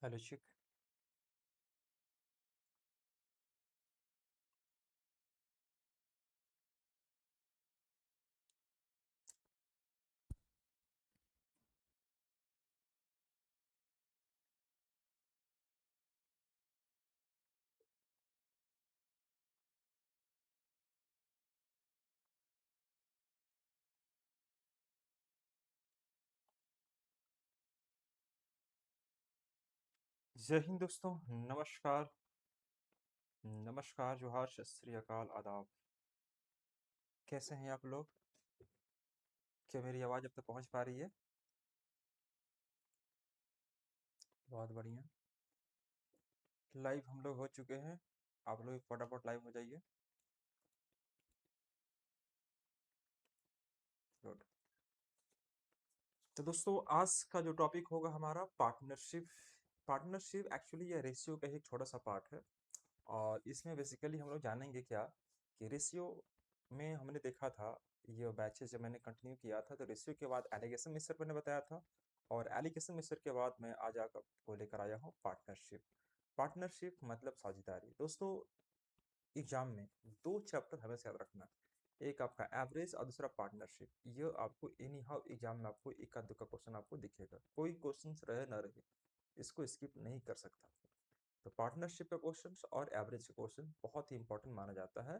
Hello चिक। जय हिंद दोस्तों। नमस्कार। नमस्कार, जोहार, सत श्री अकाल, आदाब। कैसे हैं आप लोग? क्या मेरी आवाज़ अब तक पहुंच पा रही है? बहुत बढ़िया। लाइव हम लोग हो चुके हैं। आप लोग फटाफट लाइव हो जाइए। गुड। तो दोस्तों, आज का जो टॉपिक होगा हमारा पार्टनरशिप। पार्टनरशिप एक्चुअली ये रेशियो का ही एक छोटा सा पार्ट है। और इसमें बेसिकली हम लोग जानेंगे क्या कि रेशियो में हमने देखा था, ये बैचेस जब मैंने कंटिन्यू किया था तो रेशियो के बाद एलिगेशन मेथड मैंने बताया था। और एलिगेशन मेथड के बाद मैं आज आपको लेकर आया हूँ पार्टनरशिप। पार्टनरशिप मतलब साझेदारी। दोस्तों, एग्जाम में दो चैप्टर हमेशा याद रखना। एक आपका एवरेज और दूसरा पार्टनरशिप। ये आपको एनी हाउ एग्जाम में आपको इक्का दुक्का क्वेश्चन आपको दिखेगा, कोई क्वेश्चन रहे ना रहे, इसको स्किप नहीं कर सकता। तो पार्टनरशिप का क्वेश्चन और एवरेज का क्वेश्चन बहुत ही इंपॉर्टेंट माना जाता है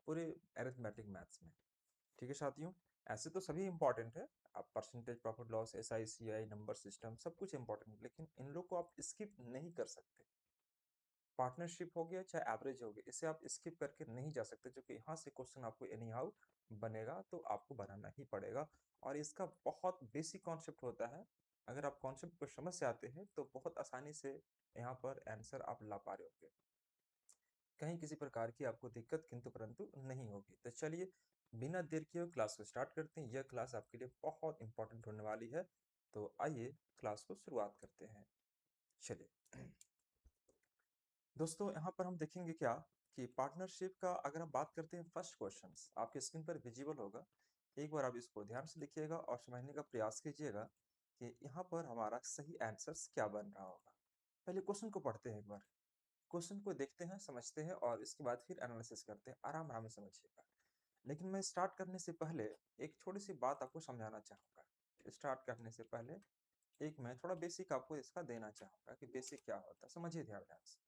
पूरे अरिथमेटिक मैथ्स में। ठीक है साथियों, ऐसे तो सभी इंपॉर्टेंट है। आप percentage, profit loss, S I C I, number system, सब कुछ इंपॉर्टेंट है, लेकिन इन लोग को आप स्किप नहीं कर सकते। पार्टनरशिप हो गया चाहे एवरेज हो गया, इसे आप स्किप करके नहीं जा सकते, क्योंकि यहाँ से क्वेश्चन आपको एनी हाउ बनेगा तो आपको बनाना ही पड़ेगा। और इसका बहुत बेसिक कॉन्सेप्ट होता है। अगर आप कॉन्सेप्ट को समझ से आते हैं तो बहुत आसानी से यहाँ पर आंसर आप ला पा रहे होंगे। कहीं किसी प्रकार की आपको दिक्कत किंतु परंतु नहीं होगी। तो चलिए, बिना देर किए हुए क्लास को स्टार्ट करते हैं। यह क्लास आपके लिए बहुत इंपॉर्टेंट होने वाली है। तो आइए क्लास को शुरुआत करते हैं। चलिए दोस्तों, यहाँ पर हम देखेंगे क्या कि पार्टनरशिप का अगर हम बात करते हैं, फर्स्ट क्वेश्चन आपके स्क्रीन पर विजिबल होगा। एक बार आप इसको ध्यान से लिखिएगा और समझने का प्रयास कीजिएगा कि यहाँ पर हमारा सही आंसर्स क्या बन रहा होगा। पहले क्वेश्चन को पढ़ते हैं एक बार। क्वेश्चन को देखते हैं, समझते हैं और इसके बाद फिर एनालिसिस करते हैं। आराम आराम से समझिएगा। लेकिन मैं स्टार्ट करने से पहले एक छोटी सी बात आपको समझाना चाहूंगा। स्टार्ट करने से पहले एक मैं थोड़ा बेसिक आपको इसका देना चाहूंगा कि बेसिक क्या होता है। समझिए ध्यान ध्यान से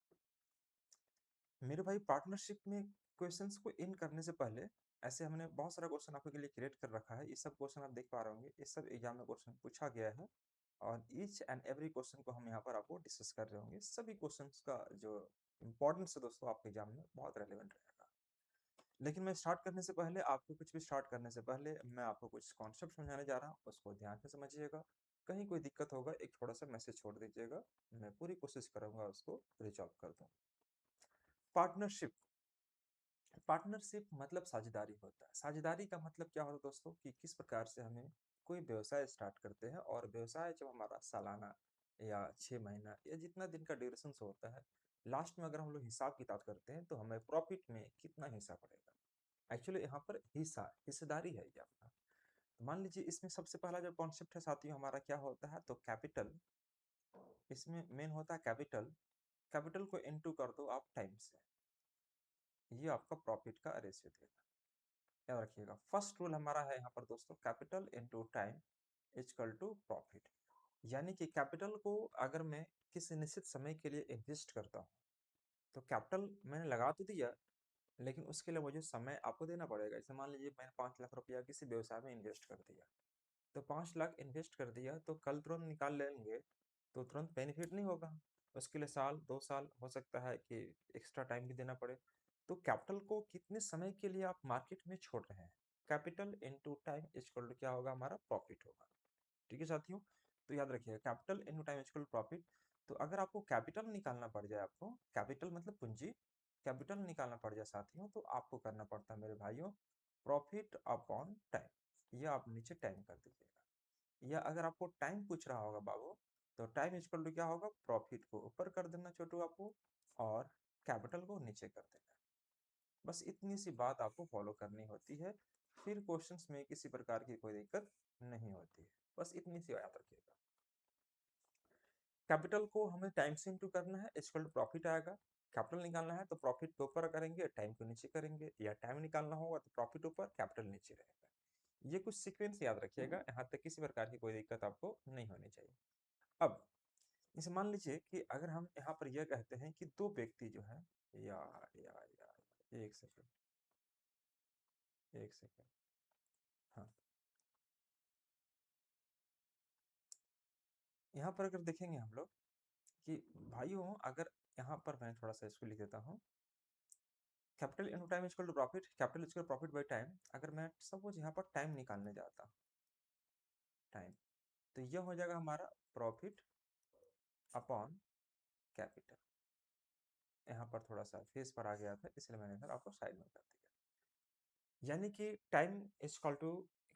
मेरे भाई। पार्टनरशिप में क्वेश्चंस को इन करने से पहले ऐसे हमने बहुत सारा क्वेश्चन आपके लिए क्रिएट कर रखा है। ये सब क्वेश्चन आप देख पा रहे होंगे, ये सब एग्जाम में क्वेश्चन पूछा गया है। और ईच एंड एवरी क्वेश्चन को हम यहाँ पर आपको डिस्कस कर रहे होंगे। सभी क्वेश्चंस का जो इंपॉर्टेंस है दोस्तों, आपके एग्जाम में बहुत रेलिवेंट रहेगा। लेकिन मैं स्टार्ट करने से पहले, आपको कुछ भी स्टार्ट करने से पहले मैं आपको कुछ कॉन्सेप्ट समझाने जा रहा हूँ, उसको ध्यान से समझिएगा। कहीं कोई दिक्कत होगा एक थोड़ा सा मैसेज छोड़ दीजिएगा, मैं पूरी कोशिश करूंगा उसको रिजॉल्व कर दूँ। पार्टनरशिप। पार्टनरशिप मतलब साझेदारी होता है। साझेदारी का मतलब क्या होता है दोस्तों कि किस प्रकार से हमें कोई व्यवसाय स्टार्ट करते हैं, और व्यवसाय जब हमारा सालाना या 6 महीना या जितना दिन का ड्यूरेशन होता है, लास्ट में अगर हम लोग हिसाब किताब करते हैं तो हमें प्रॉफिट में कितना हिस्सा पड़ेगा। एक्चुअली यहाँ पर हिस्सा, हिस्सेदारी है ये आपका। तो मान लीजिए इसमें सबसे पहला जो कॉन्सेप्ट है साथियों हमारा क्या होता है, तो कैपिटल। इसमें मेन होता है कैपिटल। कैपिटल को इनटू कर दो आप टाइम से, ये आपका प्रॉफिट का रेशियो देगा। याद रखिएगा, फर्स्ट रूल हमारा है यहाँ पर दोस्तों, capital into time equal to profit. यानी कि कैपिटल को अगर मैं किसी निश्चित समय के लिए इन्वेस्ट करता हूँ, तो कैपिटल मैंने लगा तो दिया, लेकिन उसके लिए मुझे समय आपको देना पड़ेगा। जैसे मान लीजिए मैंने 5 लाख रुपया किसी व्यवसाय में इन्वेस्ट कर दिया, तो 5 लाख इन्वेस्ट कर दिया तो कल तुरंत निकाल लेंगे तो तुरंत बेनिफिट नहीं होगा। उसके लिए साल 2 साल हो सकता है कि एक्स्ट्रा टाइम भी देना पड़े। तो कैपिटल को कितने समय के लिए आप मार्केट में छोड़ रहे हैं, capital into time equal to क्या होगा, हमारा प्रॉफिट होगा। ठीक है साथियों, तो याद रखिएगा capital into time equal to profit. तो अगर आपको कैपिटल निकालना पड़ जाए, आपको कैपिटल मतलब पूंजी, कैपिटल निकालना पड़ जाए साथियों, तो आपको करना पड़ता है मेरे भाइयों प्रॉफिट अपॉन टाइम। यह आप नीचे टाइम कर दीजिएगा। या अगर आपको टाइम पूछ रहा होगा बाबू, तो टाइम इक्वल टू क्या होगा, प्रॉफिट को ऊपर कर देना छोटू आपको, और कैपिटल को नीचे कर देना। बस इतनी सी बात आपको फॉलो करनी होती है, फिर क्वेश्चंस में किसी प्रकार की कोई दिक्कत नहीं होती है। बस इतनी सी याद रखिएगा। कैपिटल को हमें टाइम से इंटू करना है, इक्वल टू प्रॉफिट आएगा। कैपिटल निकालना है तो प्रॉफिट के ऊपर करेंगे, टाइम को नीचे करेंगे, या टाइम निकालना होगा तो प्रॉफिट ऊपर कैपिटल नीचे रहेगा। ये कुछ सीक्वेंस याद रखिएगा, यहाँ तक किसी प्रकार की कोई दिक्कत आपको नहीं होनी चाहिए। अब जैसे मान लीजिए कि अगर हम यहाँ पर यह कहते हैं कि दो व्यक्ति जो है, यार एक सेकंड, एक सेकंड, हाँ, यहाँ पर अगर देखेंगे हम लोग कि भाइयों, अगर यहाँ पर मैं थोड़ा सा इसको लिख देता हूँ, capital into time equal to profit, capital equal profit by time. अगर मैं सपोज यहाँ पर टाइम निकालने जाता हूँ, टाइम, तो यह हो जाएगा हमारा प्रॉफिट अपॉन कैपिटल। यहाँ पर थोड़ा सा फेस पर आ गया था, इसलिए मैंने इधर आपको साइड में कर दिया। यानी कि टाइम इक्वल टू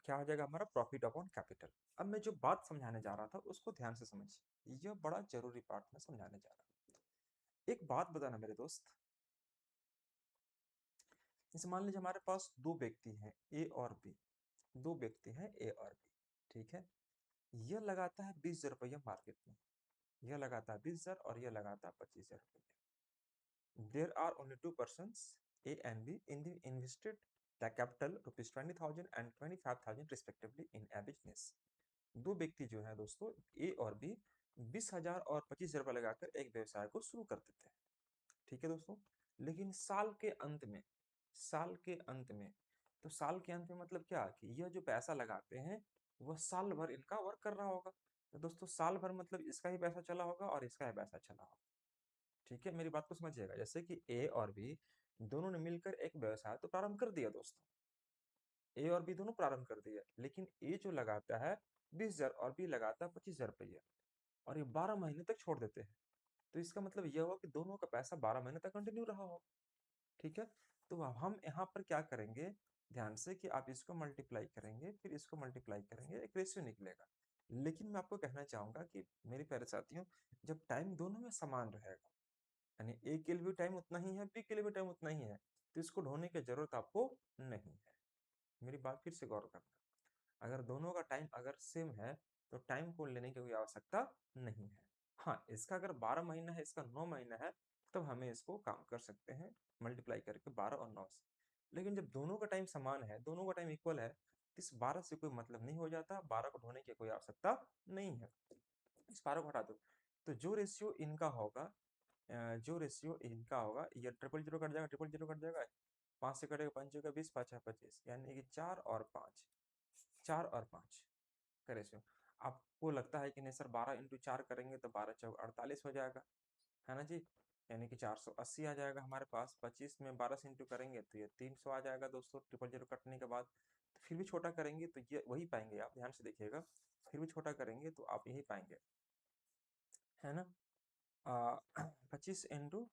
क्या हो जाएगा हमारा, प्रॉफिट अपॉन कैपिटल। अब मैं जो बात समझाने जा रहा था उसको ध्यान से समझिए, यह बड़ा जरूरी पार्ट मैं समझाने जा रहा हूँ। एक बात बताना मेरे दोस्त, जैसे मान लीजिए हमारे पास दो व्यक्ति हैं ए और बी, दो व्यक्ति हैं ए और बी, ठीक है। यह लगाता है 20,000 रुपया मार्केट में, यह लगाता है 20,000 और यह लगाता है 25,000 रुपया। There are only two person A and B in the invested the capital rupees 20,000 and 25,000 respectively in a business. दो व्यक्ति जो है दोस्तों ए और बी 20,000 और 25,000 रुपया लगाकर एक व्यवसाय को शुरू कर देते हैं, ठीक है दोस्तों। लेकिन साल के अंत में, साल के अंत में, तो साल के अंत में मतलब क्या कि यह जो पैसा लगाते हैं वह साल भर इनका वर्क कर रहा होगा। तो दोस्तों साल भर मतलब इसका ही पैसा चला होगा और इसका ही पैसा चला होगा, ठीक है। मेरी बात को समझिएगा, जैसे कि ए और बी दोनों ने मिलकर एक व्यवसाय तो प्रारंभ कर दिया दोस्तों, ए और बी दोनों प्रारंभ कर दिया, लेकिन ए जो लगाता है 20,000 और बी लगाता है 25,000 रुपया, और ये 12 महीने तक छोड़ देते हैं। तो इसका मतलब यह हुआ कि दोनों का पैसा 12 महीने तक कंटिन्यू रहा हो, ठीक है। तो अब हम यहाँ पर क्या करेंगे, ध्यान से, कि आप इसको मल्टीप्लाई करेंगे, फिर इसको मल्टीप्लाई करेंगे, एक रेशियो निकलेगा। लेकिन मैं आपको कहना चाहूंगा कि मेरे प्यारे साथियों, जब टाइम दोनों में समान रहेगा, यानी ए के लिए भी टाइम उतना ही है, बी के लिए भी टाइम उतना ही है, तो इसको ढोने की जरूरत आपको नहीं है। मेरी बात फिर से गौर करना, अगर दोनों का टाइम अगर सेम है तो टाइम को लेने की कोई आवश्यकता नहीं है। हाँ, इसका अगर 12 महीना है, इसका 9 महीना है, तब हमें इसको काम कर सकते हैं मल्टीप्लाई करके 12 और 9 से। लेकिन जब दोनों का टाइम समान है, दोनों का टाइम इक्वल है, तो इस 12 से कोई मतलब नहीं हो जाता, 12 को ढोने की कोई आवश्यकता नहीं है, इस 12 को हटा दो। तो जो रेशियो इनका होगा, जो रेशियो इनका होगा, ये ट्रिपल जीरो कट जाएगा, ट्रिपल जीरो कट जाएगा, 5 से कटेगा, 5 का 20, 5 25, यानी कि 4 और 5, 4 और 5 का रेशियो। आपको लगता है कि नहीं सर 12 इंटू 4 करेंगे तो 12 चौक 48 हो जाएगा, है ना जी, यानी कि 480 आ जाएगा हमारे पास। 25 में 12 से इंटू करेंगे तो ये 300 आ जाएगा दोस्तों, ट्रिपल जीरो कटने के बाद। तो फिर भी छोटा करेंगे तो ये वही पाएंगे, आप ध्यान से देखिएगा, फिर भी छोटा करेंगे तो आप यही पाएंगे, है ना। 25 इंटू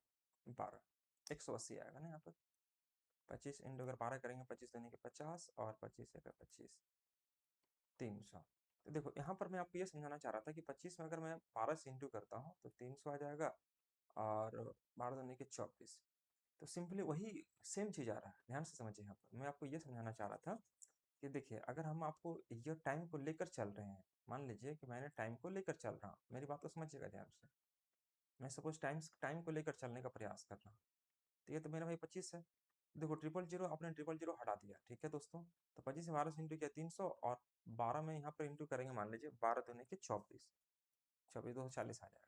12 180 आएगा ना यहाँ पर। 25 इंटू अगर 12 करेंगे, 25 देने के 50 और 25 का 25, 300। तो देखो यहाँ पर मैं आपको ये समझाना चाह रहा था कि 25 में अगर मैं 12 से इंटू करता हूँ तो 300 आ जाएगा, और 12 दूनी के 24। तो सिंपली वही सेम चीज़ आ रहा है, ध्यान से समझिए। यहाँ पर मैं आपको ये समझाना चाह रहा था कि देखिए, अगर हम आपको ये टाइम को लेकर चल रहे हैं, मान लीजिए कि मैंने टाइम को लेकर चल रहा हूँ, मेरी बात को समझिएगा ध्यान से। मैं सपोज टाइम टाइम को लेकर चलने का प्रयास कर रहा हूँ, तो ये तो मेरा भाई 25 है। देखो ट्रिपल जीरो, आपने ट्रिपल जीरो हटा दिया, ठीक है दोस्तों। तो 25 से 12 से इंटू किया 300, और 12 में यहाँ पर इंटू करेंगे, मान लीजिए 12 दूनी के 24, 24 240 आ जाएगा।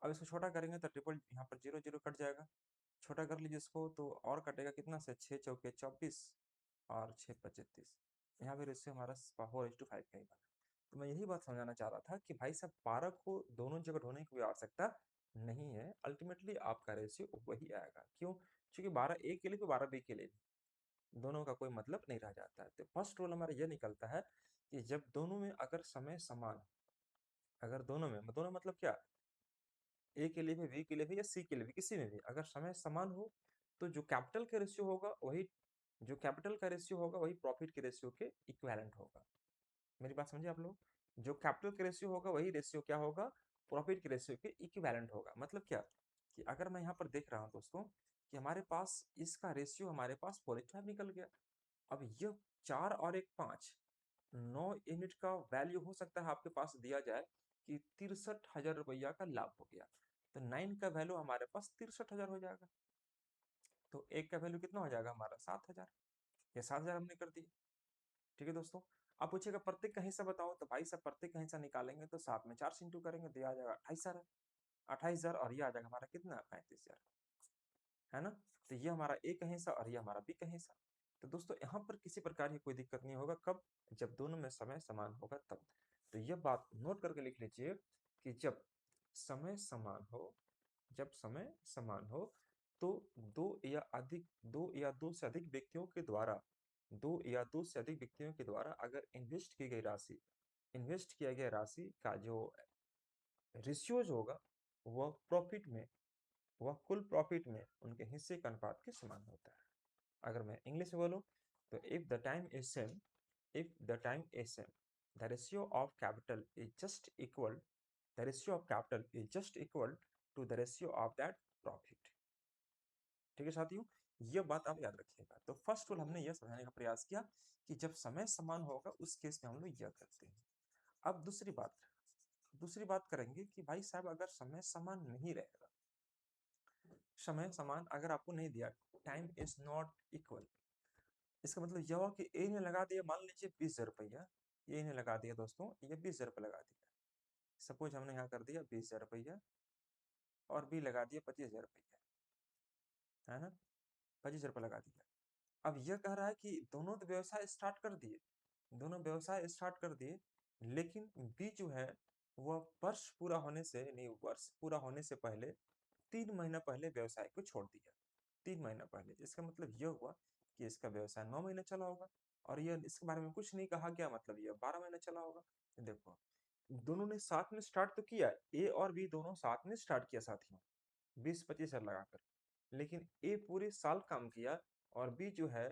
अब इसको छोटा करेंगे तो ट्रिपल यहाँ पर जीरो जीरो कट जाएगा, छोटा कर लीजिए इसको तो और कटेगा कितना से, 6 चौके 24 और 6 पच्चीस 30। यहाँ पे रेशियो हमारा 4:5 का ही बना। तो मैं यही बात समझाना चाह रहा था कि भाई साहब 12 को दोनों जगह ढोने की कोई आवश्यकता नहीं है, अल्टीमेटली आपका रेशियो वही आएगा। क्यों? क्योंकि 12 ए के लिए भी 12 बी के लिए भी दोनों का कोई मतलब नहीं रह जाता है। तो फर्स्ट रूल हमारा यह निकलता है कि जब दोनों में अगर समय समान, अगर दोनों में, दोनों मतलब क्या, ए के लिए भी, बी के लिए भी, या सी के लिए भी, किसी में भी अगर समय समान हो, तो जो कैपिटल का रेशियो होगा वही, जो कैपिटल का रेशियो होगा वही प्रॉफिट के रेशियो के इक्विवेलेंट होगा। मेरी बात समझिए आप लोग, जो कैपिटल का रेशियो होगा वही रेशियो क्या होगा, प्रॉफिट के रेशियो के इक्विवेलेंट होगा। मतलब क्या, कि अगर मैं यहाँ पर देख रहा हूँ दोस्तों कि हमारे पास इसका रेशियो हमारे पास 4:5 निकल गया। अब ये 4 और एक 5, 9 यूनिट का वैल्यू हो सकता है आपके पास दिया जाए, कि 63,000 रुपया का लाभ हो गया। तो 9 का वैल्यू हमारे पास 63,000 हो जाएगा। तो 1 का वैल्यू कितना हो जाएगा हमारा 7,000। ये 7,000 हमने कर दिया। ठीक है दोस्तों। अब पूछेगा प्रत्येक का हिस्सा बताओ, तो भाई साहब प्रत्येक का हिस्सा निकालेंगे तो 7 में 4 से इंटू करेंगे तो ये आ जाएगा 28,000। 28,000 और ये आ जाएगा हमारा कितना 35,000, है ना। तो ये हमारा ए का हिस्सा और ये हमारा बी का हिस्सा। तो दोस्तों यहाँ पर किसी प्रकार की कोई दिक्कत नहीं होगा, कब, जब दोनों में समय समान होगा तब। तो यह बात नोट करके लिख लीजिए कि जब समय समान हो, जब समय समान हो तो दो या दो से अधिक व्यक्तियों के द्वारा, दो या दो से अधिक व्यक्तियों के द्वारा अगर इन्वेस्ट किया गया राशि का जो रेशियोज होगा वह प्रॉफिट में, वह कुल प्रॉफिट में उनके हिस्से के अनुपात के समान होता है। अगर मैं इंग्लिश में बोलूं तो if the time is same, if the time is same, the ratio of capital is just equal, the ratio of capital is just equal to the ratio of that profit. ठीक है साथियों, यह बात आप याद रखिएगा। तो फर्स्ट रूल हमने यह समझाने का प्रयास किया कि जब समय समान होगा उस केस में हम लोग यह करते हैं। अब दूसरी बात करेंगे कि भाई साहब अगर समय समान नहीं रहेगा, समय समान अगर आपको नहीं दिया, टाइम इज नॉट इक्वल, इसका मतलब यह हुआ कि ए ने लगा दिया मान लीजिए 20,000 रुपया, ए ने लगा दिया दोस्तों ये 20,000 रुपया लगा दिया, सपोज हमने यहाँ कर दिया 20,000 रुपया और बी लगा दिया 25,000 रुपया, है ना, 25,000 रुपया लगा दिया। अब यह कह रहा है कि दोनों तो व्यवसाय स्टार्ट कर दिए, दोनों व्यवसाय स्टार्ट कर दिए, लेकिन बी जो है वह वर्ष पूरा होने से नहीं, वर्ष पूरा होने से पहले 3 महीना पहले व्यवसाय को छोड़ दिया। 3 महीना पहले, इसका मतलब यह हुआ कि इसका व्यवसाय 9 महीने चला होगा और यह इसके बारे में कुछ नहीं कहा गया, मतलब यह 12 महीने चला होगा। देखो दोनों ने साथ में स्टार्ट तो किया, ए और बी दोनों साथ में स्टार्ट किया साथियों, 20-25 हजार लगाकर, लेकिन ए पूरे साल काम किया और बी जो है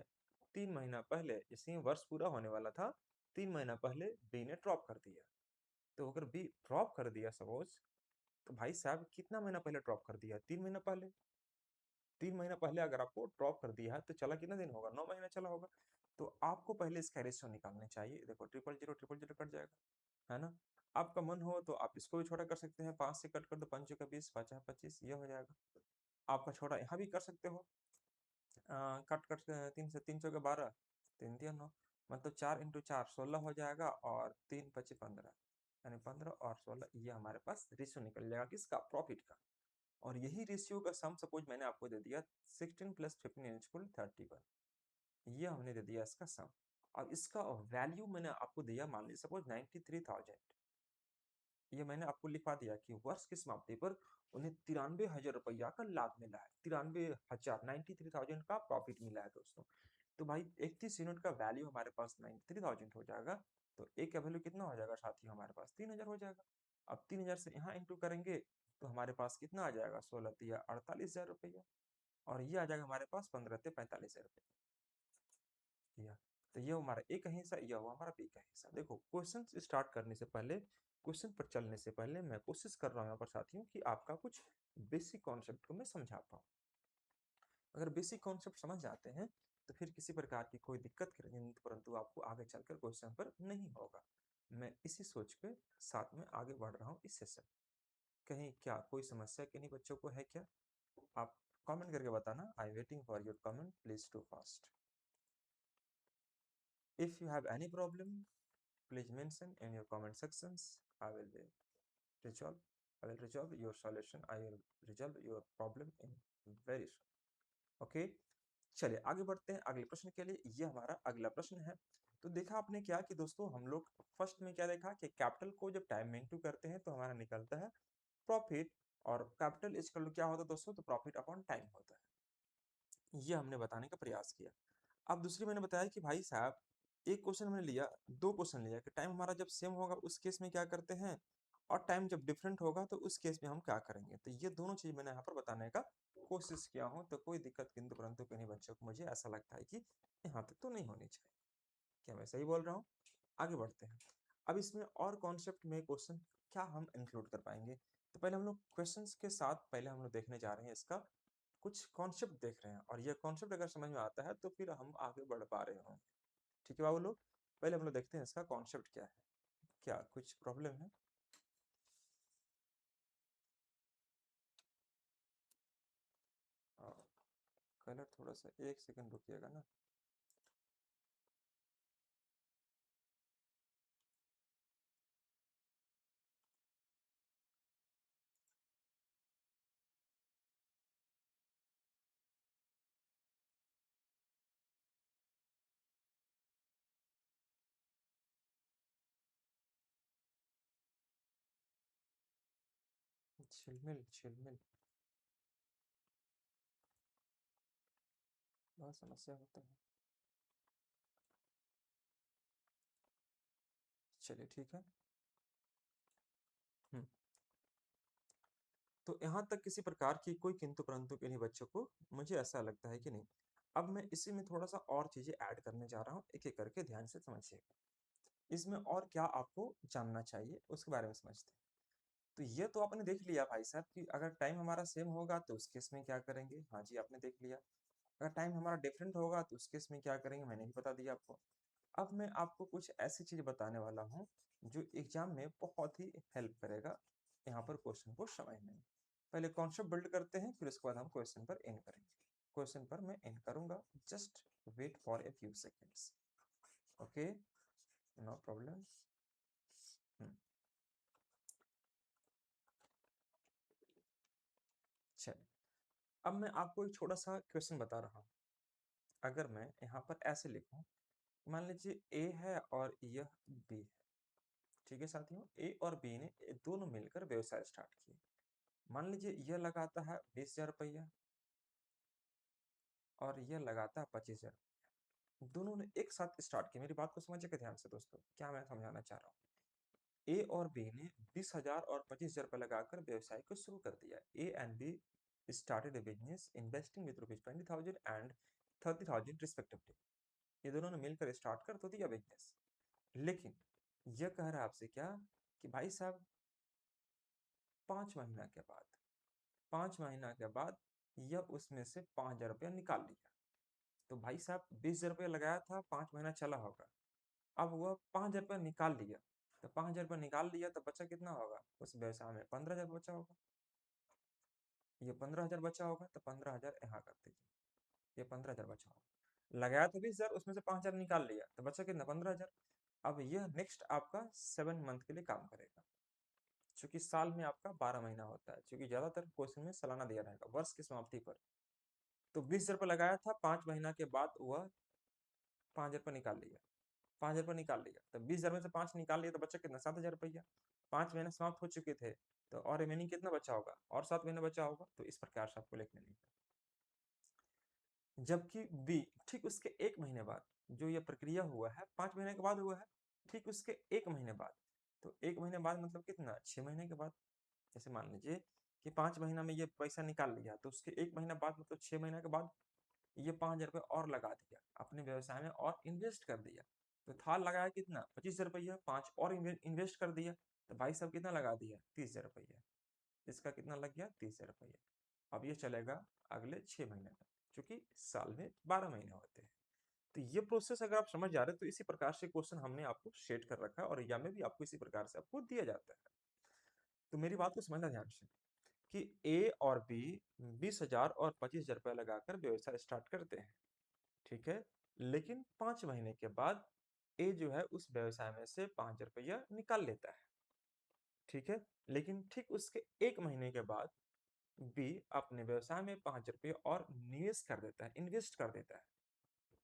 3 महीना पहले, इसी वर्ष पूरा होने वाला था, 3 महीना पहले बी ने ड्रॉप कर दिया। तो अगर बी ड्रॉप कर दिया सपोज, तो भाई साहब कितना महीना पहले ड्रॉप कर दिया, 3 महीना पहले। 3 महीना पहले अगर आपको ड्रॉप कर दिया है तो चला कितना दिन होगा, 9 महीना चला होगा। तो आपको पहले इसका रेशियो निकालने चाहिए। देखो 000 कट जाएगा, है ना। आपका मन हो तो आप इसको भी छोटा कर सकते हैं, 5 से कट कर दो, 5 का 20, 5 25, ये हो जाएगा। आपका छोटा यहाँ भी कर सकते हो, कट कट 3 से 3 का 12, 3 3 9, मतलब 4 × 4 16 हो जाएगा और 3 25 15, यानी 15 और 16, ये हमारे पास रेशियो निकल जाएगा किसका, प्रॉफिट का। और यही रेशियो का सम सपोज मैंने आपको दे दिया 16 + 15 = 31, ये हमने दे दिया इसका सम। अब इसका वैल्यू मैंने आपको दिया मान लीजिए सपोज 93,000, ये मैंने आपको लिखवा दिया कि वर्ष की समाप्ति पर उन्हें 93,000 रुपया का लाभ मिला है, 93,000, 93,000 का प्रॉफिट मिला है दोस्तों। तो भाई 31 यूनिट का वैल्यू हमारे पास 93,000 हो जाएगा, तो ए का वैल्यू कितना हो जाएगा साथियों, हमारे पास 3,000 हो जाएगा। अब 3,000 से यहाँ इंटू करेंगे तो हमारे पास कितना आ जाएगा, 16 तिया 48,000 रुपया, और ये आ जाएगा हमारे पास 15 ते 45,000 रुपया। तो ये हमारा ए का हिस्सा, यह हुआ हमारा बी का हिस्सा। देखो क्वेश्चन स्टार्ट करने से पहले, क्वेश्चन पर चलने से पहले मैं कोशिश कर रहा हूँ यहाँ पर साथियों कि आपका कुछ बेसिक कॉन्सेप्ट को मैं समझा पाऊँ। अगर बेसिक कॉन्सेप्ट समझ जाते हैं तो फिर किसी प्रकार की कोई दिक्कत की नहीं, परंतु आपको आगे चलकर क्वेश्चन पर नहीं होगा। मैं इसी सोच के साथ में आगे बढ़ रहा हूँ इस सेशन। कहीं क्या कोई समस्या किन्हीं बच्चों को है क्या, आप कमेंट करके बताना। I waiting for your comment, please to fast. If you have any problem please mention in your comment sections. I will be resolve. I will resolve your solution. I will resolve your problem in very soon. Okay. चलिए आगे बढ़ते हैं अगले प्रश्न के लिए। ये हमारा अगला प्रश्न है। तो देखा आपने क्या कि दोस्तों हम लोग फर्स्ट में क्या देखा कि कैपिटल को जब टाइम में इंटू करते हैं तो हमारा निकलता है प्रॉफिट, और कैपिटल इक्वल टू क्या होता है दोस्तों, तो प्रॉफिट अपॉन टाइम होता है। ये हमने बताने का प्रयास किया। अब दूसरी मैंने बताया कि भाई साहब एक क्वेश्चन हमने लिया, दो क्वेश्चन लिया कि टाइम हमारा जब सेम होगा उस केस में क्या करते हैं, और टाइम जब डिफरेंट होगा तो उस केस में हम क्या करेंगे। तो ये दोनों चीज मैंने यहाँ पर बताने का कोशिश किया हूँ। तो कोई दिक्कत किंतु परंतु किन्हीं बच्चों को मुझे ऐसा लगता है कि यहाँ तक तो नहीं होनी चाहिए। क्या मैं सही बोल रहा हूँ? आगे बढ़ते हैं। अब इसमें और कॉन्सेप्ट में क्वेश्चन क्या हम इंक्लूड कर पाएंगे, तो पहले हम लोग क्वेश्चन के साथ पहले हम लोग देखने जा रहे हैं, इसका कुछ कॉन्सेप्ट देख रहे हैं, और ये कॉन्सेप्ट अगर समझ में आता है तो फिर हम आगे बढ़ पा रहे होंगे। ठीक है बाबू लोग, पहले हम लोग देखते हैं इसका कॉन्सेप्ट क्या है। क्या कुछ प्रॉब्लम है? कलर थोड़ा सा 1 सेकंड रुकिएगा ना। झिलमिल झिलमिल, बहुत समस्या होता है। चलिए ठीक है। हम्म। तो यहाँ तक किसी प्रकार की कोई किंतु परंतु के नहीं बच्चों को, मुझे ऐसा लगता है कि नहीं। अब मैं इसी में थोड़ा सा और चीजें ऐड करने जा रहा हूँ, एक एक करके ध्यान से समझिएगा। इसमें और क्या आपको जानना चाहिए उसके बारे में समझते हैं। तो ये तो आपने देख लिया भाई साहब कि अगर टाइम हमारा सेम होगा तो उस केस में क्या करेंगे, हाँ जी आपने देख लिया। अगर टाइम हमारा डिफरेंट होगा तो उस केस में क्या करेंगे, मैंने भी बता दिया आपको। अब मैं आपको कुछ ऐसी चीज बताने वाला हूँ जो एग्जाम में बहुत ही हेल्प करेगा यहाँ पर क्वेश्चन को समझने में। पहले कॉन्सेप्ट बिल्ड करते हैं, फिर उसके बाद हम क्वेश्चन पर एंड करेंगे। क्वेश्चन पर मैं एंड करूंगा, just wait for a few seconds. Okay, no problem. चलिए, अब मैं आपको एक छोटा सा क्वेश्चन बता रहा हूँ। अगर मैं यहाँ पर ऐसे लिखूं, मान लीजिए ए है और यह बी है। ठीक है साथियों, ए और बी ने दोनों मिलकर व्यवसाय स्टार्ट किया। मान लीजिए यह लगाता है 20,000 रुपया और यह लगाता है 25,000। दोनों ने एक साथ स्टार्ट किया। मेरी बात को समझिएगा ध्यान से दोस्तों, क्या मैं समझाना चाह रहा हूँ। ए और बी ने 20,000 और 25,000 रुपये लगाकर व्यवसाय को शुरू कर दिया। ए and be started A business investing with ₹20,000 and 30,000 respectively. ये दोनों ने मिलकर स्टार्ट कर तो दिया बिजनेस। लेकिन यह कह रहा है आपसे क्या, कि भाई साहब 5 महीना के बाद, 5 महीना के बाद यह उसमें से 5,000 रुपया निकाल लिया। तो भाई साहब 20,000 रुपया लगाया था, 5 महीना चला होगा। अब वह 5,000 रुपया निकाल लिया। तो 5,000 रुपया निकाल लिया तो बचा कितना होगा उस व्यवसाय में, 15,000 बचा होगा। ये 15,000 बचा होगा, तो 15,000 यहाँ कर दीजिए। ये 15,000 बचा होगा। लगाया था 20,000, उसमें से 5,000 निकाल लिया तो बचा कितना, 15,000। अब यह नेक्स्ट आपका 7 मंथ के लिए काम करेगा। चूंकि साल में आपका 12 महीना होता है, क्योंकि ज्यादातर क्वेश्चन में सालाना दिया रहेगा वर्ष की समाप्ति पर। तो 20,000 रुपये लगाया था, 5 महीना के बाद वह 5,000 रुपये निकाल लिया। 5,000 रुपये निकाल लिया तो 20,000 में से 5 निकाल लिया तो बचा कितना, 7,000 रुपया। 5 महीने समाप्त हो चुके थे, तो और रिमेनिंग कितना बचा होगा, और 7 महीने बचा होगा। तो इस प्रकार से आपको लिखने नहीं है। जबकि बी ठीक उसके 1 महीने बाद, जो ये प्रक्रिया हुआ है 5 महीने के बाद हुआ है, ठीक उसके 1 महीने बाद। तो 1 महीने बाद मतलब कितना, 6 महीने के बाद। जैसे मान लीजिए कि 5 महीना में ये पैसा निकाल लिया, तो उसके 1 महीना बाद मतलब 6 महीने के बाद ये 5,000 रुपये और लगा दिया अपने व्यवसाय में और इन्वेस्ट कर दिया। तो था लगाया कितना, 25,000 रुपया, 5 और इन्वेस्ट कर दिया। तो भाई साहब कितना लगा दिया, 30,000 रुपया। इसका कितना लग गया, 30,000 रुपया। अब ये चलेगा अगले 6 महीने तक, क्योंकि साल में 12 महीने होते हैं। तो ये प्रोसेस अगर आप समझ जा रहे हैं, तो इसी प्रकार से क्वेश्चन हमने आपको सेट कर रखा है और एग्जाम में भी आपको इसी प्रकार से आपको दिया जाता है। तो मेरी बात को समझना ध्यान से, कि ए और बी 20,000 और 25,000 रुपया लगाकर व्यवसाय स्टार्ट करते हैं। ठीक है, लेकिन 5 महीने के बाद ए जो है उस व्यवसाय में से 5,000 रुपया निकाल लेता है। ठीक है, लेकिन ठीक उसके 1 महीने के बाद बी अपने व्यवसाय में 5,000 रुपया और निवेश कर देता है, इन्वेस्ट कर देता है।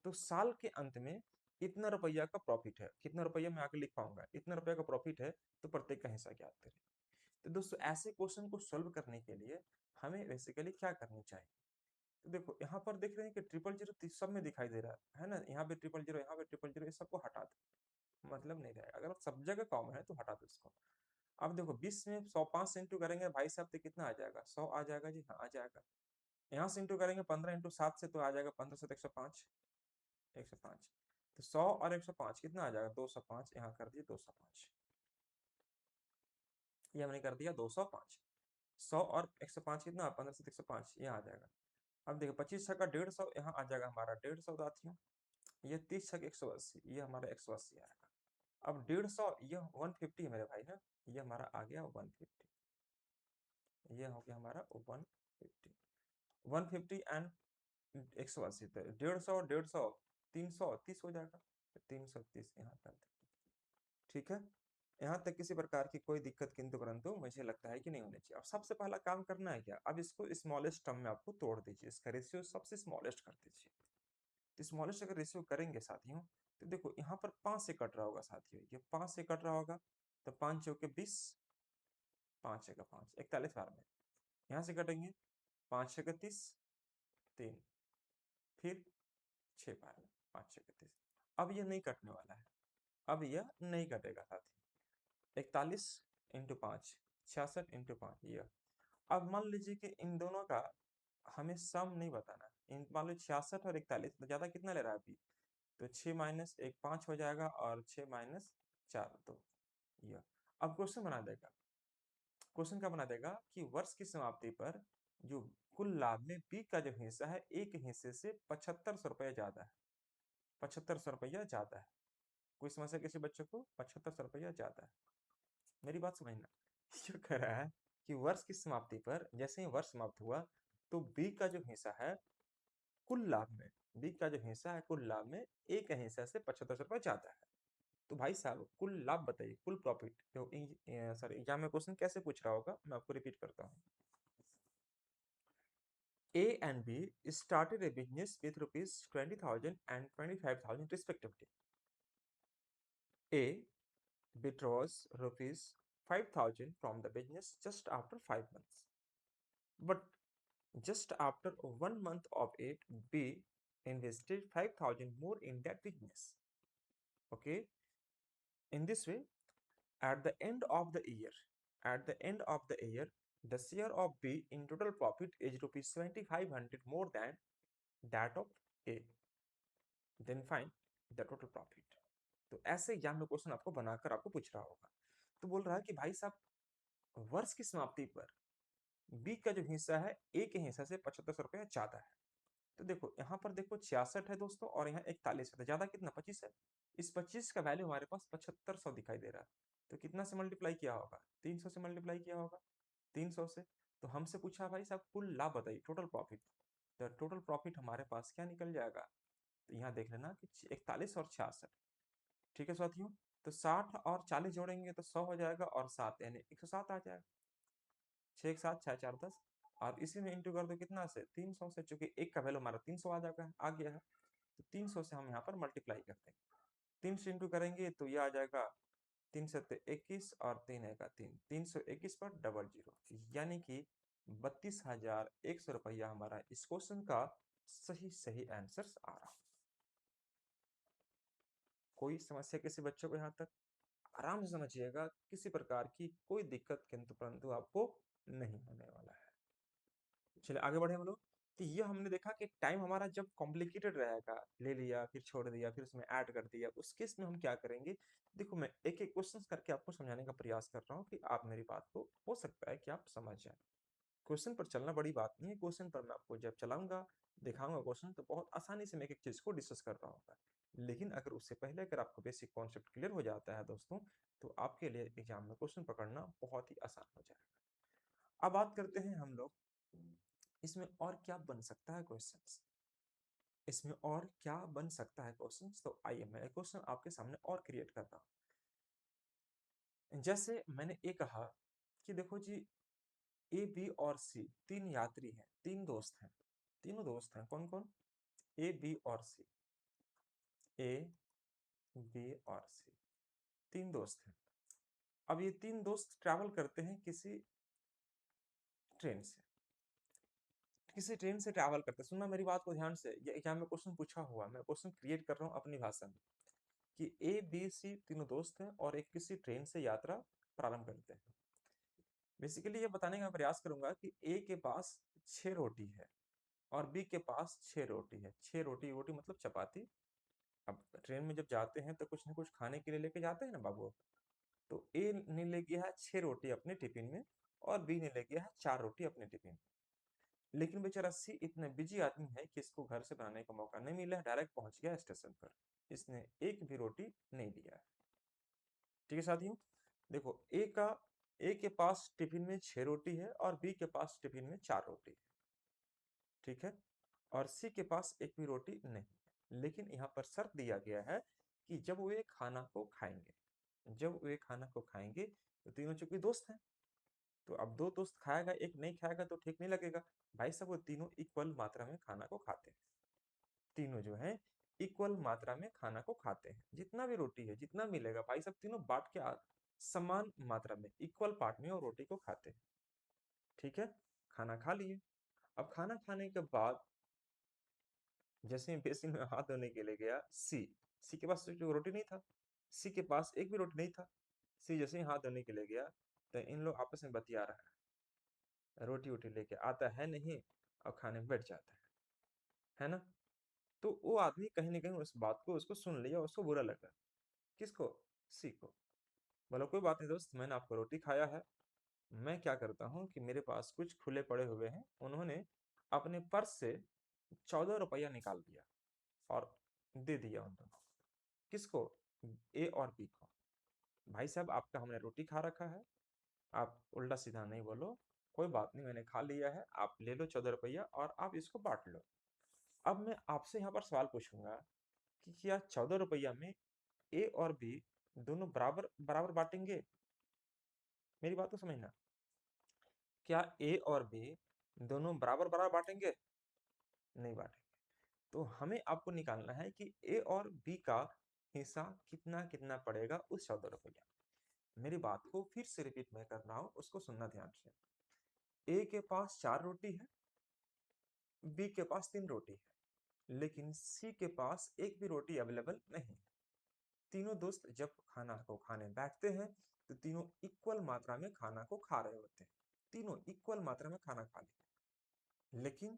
तो साल के अंत में इतना रुपया का प्रॉफिट है, कितना रुपया मैं आगे लिख पाऊंगा, इतना रुपया का प्रॉफिट है, तो प्रत्येक का हिस्सा ज्ञात करें। तो दोस्तों ऐसे क्वेश्चन को सॉल्व करने के लिए हमें बेसिकली क्या करनी चाहिए। तो देखो यहाँ पर देख रहे हैं कि 000 सब में दिखाई दे रहा है ना, यहाँ पे 000, यहाँ पे 000, ये सबको हटा दो, मतलब नहीं रहेगा। अगर सब जगह कॉमन है तो हटा दो इसको। अब देखो 20 में 105 से इंटू करेंगे भाई साहब, तो कितना आ जाएगा, 100 आ जाएगा जी, हाँ आ जाएगा। यहाँ से इंटू करेंगे 15 × 7 से, तो आ जाएगा 15 × 7 105, 105। तो 100 और 105 कितना आ जाएगा, 205। यहाँ कर दिए 205, ये हमने कर दिया 205। 100 और 105 कितना, 15 × 7 105, यहाँ आ जाएगा। अब देखो 25 छक्का 150, यहाँ आ जाएगा हमारा 150 साथियों। ये 30 छक 180, ये हमारा 180 आएगा। अब 150, ये 150 है मेरे भाई ना, ये हमारा आ गया 150। ये हो गया हमारा 150, 150 एंड 180 तो 150, 330 हो जाएगा। 330 यहाँ तक, ठीक है। यहाँ तक किसी प्रकार की कोई दिक्कत किंतु परंतु मुझे लगता है कि नहीं होनी चाहिए। अब सबसे पहला काम करना है क्या, अब इसको स्मॉलेस्ट टर्म में आपको तोड़ दीजिए, इसका रेशियो सबसे स्मॉलेस्ट कर दीजिए। तो स्मॉलेस्ट अगर रेशियो करेंगे साथियों, तो देखो यहाँ पर 5 से कट रहा होगा साथियों, ये 5 से कट रहा होगा, तो 5 चौके 20, 5 छक्का 5, 41 बार में यहाँ से कटेंगे, 5 छक्का 30, 3, फिर 6 बार में 5 छक्का 30। अब ये नहीं कटने वाला है, अब यह नहीं कटेगा साथियों। 41 इंटू 5, 66 इंटू 5 यह। अब मान लीजिए कि इन दोनों का हमें सम नहीं बताना, इन मान लो 66 और 41 तो ज्यादा कितना ले रहा है अभी, तो 6 माइनस 1 5 हो जाएगा, और 6 माइनस 4 2 यह। अब क्वेश्चन बना देगा, क्वेश्चन क्या बना देगा कि वर्ष की समाप्ति पर जो कुल लाभ में बी का जो हिस्सा है एक हिस्से से 7500 रुपया ज्यादा है, 7500 रुपया ज्यादा है। कोई समस्या किसी बच्चे को, 7500 रुपया ज्यादा है, मेरी बात समझना। ये कह रहा है कि वर्ष की समाप्ति पर जैसे ही वर्ष समाप्त हुआ, तो बी का जो हिस्सा है कुल लाभ में, बी का जो हिस्सा है कुल लाभ में ए के हिस्सा से 7500 रुपया ज्यादा है। तो भाई साहब कुल लाभ बताइए, कुल प्रॉफिट। तो सॉरी एग्जाम में क्वेश्चन कैसे पूछ रहा होगा, मैं आपको रिपीट करता हूँ। A and B started a business with rupees 20,000 and 25,000 respectively. A withdraws rupees 5,000 from the business just after 5 months. But just after 1 month of it, B invested 5,000 more in that business. Okay. In this way, at the end of the year, at the end of the year, the share of B in total profit is rupees 2,500 more than that of A. Then find the total profit. तो ऐसे exam में question आपको बनाकर आपको पूछ रहा होगा। तो बोल रहा है कि भाई साहब वर्ष की समाप्ति पर बी का जो हिस्सा है ए के हिस्सा से 7500 रुपया ज्यादा है। तो देखो यहाँ पर देखो 66 है दोस्तों, और यहाँ 41 है, तो ज्यादा कितना 25 है। इस 25 का वैल्यू हमारे पास 7500 दिखाई दे रहा है, तो कितना से मल्टीप्लाई किया होगा, 300 से मल्टीप्लाई किया होगा, 300 से। तो हमसे पूछा भाई साहब कुल लाभ बताइए, टोटल प्रॉफिट। तो टोटल प्रॉफिट हमारे पास क्या निकल जाएगा, तो यहाँ देख लेना कि 41 और 66, ठीक है साथियों। तो 60 और 40 जोड़ेंगे तो 100 हो जाएगा, और 7 यानी 107 आ जाएगा। 6 एक 7 6 4 10, और इसी में इंटू कर दो कितना से 300 से, चूंकि एक का वैल्यू हमारा 300 आ जाएगा, आ गया है। तो 300 से हम यहाँ पर मल्टीप्लाई करते हैं, 3 से इंटू करेंगे तो ये आ जाएगा 3 सत्ते 21 और 3 एका 3, 321 पर डबल जीरो, यानी कि 32,100 रुपया हमारा इस क्वेश्चन का सही सही आंसर आ रहा। कोई समस्या किसी बच्चों को यहाँ तक, आराम से समझिएगा, किसी प्रकार की कोई दिक्कत किंतु परंतु आपको नहीं होने वाला है। चलिए आगे बढ़े हम लोग। तो ये हमने देखा कि टाइम हमारा जब कॉम्प्लिकेटेड रहेगा, ले लिया फिर छोड़ दिया फिर उसमें ऐड कर दिया, उस केस में हम क्या करेंगे। देखो मैं एक एक क्वेश्चन करके आपको समझाने का प्रयास कर रहा हूँ कि आप मेरी बात को हो सकता है कि आप समझ जाए। क्वेश्चन पर चलना बड़ी बात नहीं है, क्वेश्चन पर मैं आपको जब चलाऊंगा दिखाऊंगा क्वेश्चन, तो बहुत आसानी से मैं एक एक चीज को डिस्कस कर रहा हूँ। लेकिन अगर उससे पहले अगर आपको बेसिक कॉन्सेप्ट क्लियर हो जाता है दोस्तों, तो आपके लिए एग्जाम में क्वेश्चन पकड़ना बहुत ही आसान हो जाएगा। अब बात करते हैं हम लोग इसमें और क्या बन सकता है क्वेश्चंस, इसमें और क्या बन सकता है क्वेश्चंस। तो आइए मैं क्वेश्चन आपके सामने और क्रिएट करता हूँ। जैसे मैंने ये कहा कि देखो जी, ए बी और सी तीन यात्री हैं, तीन दोस्त हैं, तीनों दोस्त हैं, कौन कौन, ए बी और सी, ए बी और सी, तीन दोस्त हैं। अब ये तीन दोस्त ट्रैवल करते हैं किसी ट्रेन से, किसी ट्रेन से ट्रैवल करते हैं। सुनना मेरी बात को ध्यान से, ये एग्जाम में क्वेश्चन पूछा हुआ, मैं क्वेश्चन क्रिएट कर रहा हूँ अपनी भाषा में, कि ए बी सी तीनों दोस्त हैं और एक किसी ट्रेन से यात्रा प्रारंभ करते हैं। बेसिकली ये बताने का प्रयास करूंगा कि ए के पास 6 रोटी है और बी के पास 6 रोटी है। 6 रोटी, रोटी मतलब चपाती। अब ट्रेन में जब जाते हैं तो कुछ ना कुछ खाने के लिए लेके जाते हैं ना बाबू। तो ए ने ले गया है 6 रोटी अपने टिफिन में, और बी ने ले गया है 4 रोटी अपने टिफिन में। लेकिन बेचारा सी इतना बिजी आदमी है कि इसको घर से बनाने का मौका नहीं मिला, डायरेक्ट पहुंच गया स्टेशन पर, इसने एक भी रोटी नहीं लिया है। ठीक है साथियों, देखो ए के पास टिफिन में 6 रोटी है और बी के पास टिफिन में 4 रोटी है, ठीक है। और सी के पास एक भी रोटी नहीं है। लेकिन यहाँ पर शर्त दिया गया है कि जब वे खाना को खाएंगे, जब वे खाना को खाएंगे तो तीनों चूंकि दोस्त हैं, तो अब दो दोस्त खाएगा एक नहीं खाएगा तो ठीक नहीं लगेगा। भाई साहब वो तीनों इक्वल मात्रा में खाना को खाते हैं, तीनों जो है इक्वल मात्रा में खाना को खाते हैं। जितना भी रोटी है जितना मिलेगा भाई साहब तीनों बांट के समान मात्रा में इक्वल पार्ट में और रोटी को खाते हैं। ठीक है, खाना खा लिए। अब खाना खाने के बाद जैसे ही बेसिन में हाथ धोने के लिए गया सी, सी के पास जो रोटी नहीं था, सी के पास एक भी रोटी नहीं था। सी जैसे ही हाथ धोने के लिए गया तो इन लोग आपस में बतिया रहा है, रोटी वोटी लेके आता है नहीं और खाने में बैठ जाता है ना। तो वो आदमी कहीं ना कहीं उस बात को उसको सुन लिया, उसको बुरा लगा। किसको? सी को। बोला कोई बात नहीं दोस्त, मैंने आपको रोटी खाया है, मैं क्या करता हूँ कि मेरे पास कुछ खुले पड़े हुए हैं। उन्होंने अपने पर्स से 14 रुपया निकाल दिया और दे दिया उन दोनों। किसको? ए और बी को। भाई साहब आपका हमने रोटी खा रखा है, आप उल्टा सीधा नहीं बोलो, कोई बात नहीं मैंने खा लिया है, आप ले लो 14 रुपया और आप इसको बांट लो। अब मैं आपसे यहाँ पर सवाल पूछूंगा कि क्या 14 रुपया में ए और बी दोनों बराबर बराबर बांटेंगे? मेरी बात को समझना, क्या ए और बी दोनों बराबर बराबर बांटेंगे? नहीं बांटेंगे। तो हमें आपको निकालना है कि ए और बी का हिस्सा कितना कितना पड़ेगा उस 14 रुपया। मेरी बात को फिर से रिपीट मैं कर रहा हूं, उसको सुनना ध्यान से। ए के पास 4 रोटी है, बी के पास 3 रोटी है, लेकिन सी के पास एक भी रोटी अवेलेबल नहीं। तीनों दोस्त जब खाना को खाने बैठते हैं तो तीनों इक्वल मात्रा में खाना को खा रहे होते हैं, तीनों इक्वल मात्रा में खाना खा लेते हैं। लेकिन